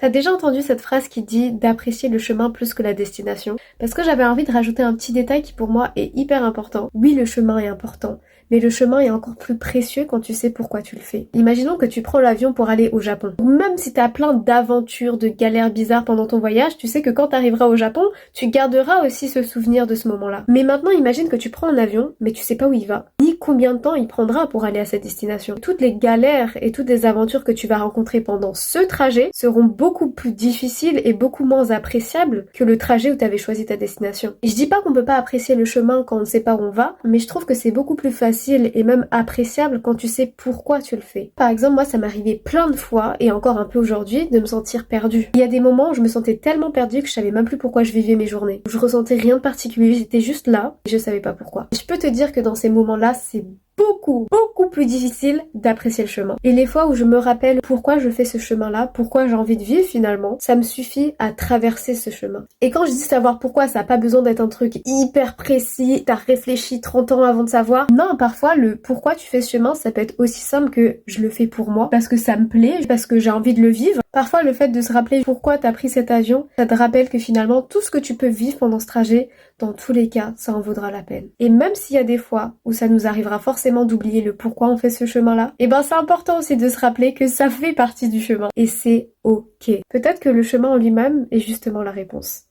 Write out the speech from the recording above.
T'as déjà entendu cette phrase qui dit d'apprécier le chemin plus que la destination? Parce que j'avais envie de rajouter un petit détail qui pour moi est hyper important. Oui, le chemin est important, mais le chemin est encore plus précieux quand tu sais pourquoi tu le fais. Imaginons que tu prends l'avion pour aller au Japon. Même si t'as plein d'aventures, de galères bizarres pendant ton voyage, tu sais que quand t'arriveras au Japon, tu garderas aussi ce souvenir de ce moment-là. Mais maintenant, imagine que tu prends un avion, mais tu sais pas où il va, ni combien de temps il prendra pour aller à cette destination. Toutes les galères et toutes les aventures que tu vas rencontrer pendant ce trajet seront beaucoup plus difficiles et beaucoup moins appréciables que le trajet où tu avais choisi ta destination. Et je dis pas qu'on peut pas apprécier le chemin quand on ne sait pas où on va, mais je trouve que c'est beaucoup plus facile et même appréciable quand tu sais pourquoi tu le fais. Par exemple, moi ça m'arrivait plein de fois, et encore un peu aujourd'hui, de me sentir perdue. Il y a des moments où je me sentais tellement perdue que je savais même plus pourquoi je vivais mes journées. Je ressentais rien de particulier, j'étais juste là, et je savais pas pourquoi. Je peux te dire que dans ces moments-là, c'est beaucoup plus difficile d'apprécier le chemin. Et les fois où je me rappelle pourquoi je fais ce chemin-là, pourquoi j'ai envie de vivre finalement, ça me suffit à traverser ce chemin. Et quand je dis savoir pourquoi, ça n'a pas besoin d'être un truc hyper précis, t'as réfléchi 30 ans avant de savoir. Non, parfois le pourquoi tu fais ce chemin, ça peut être aussi simple que je le fais pour moi, parce que ça me plaît, parce que j'ai envie de le vivre. Parfois le fait de se rappeler pourquoi t'as pris cet avion, ça te rappelle que finalement tout ce que tu peux vivre pendant ce trajet, dans tous les cas, ça en vaudra la peine. Et même s'il y a des fois où ça nous arrivera forcément d'oublier le pourquoi on fait ce chemin-là, et ben c'est important aussi de se rappeler que ça fait partie du chemin. Et c'est ok. Peut-être que le chemin en lui-même est justement la réponse.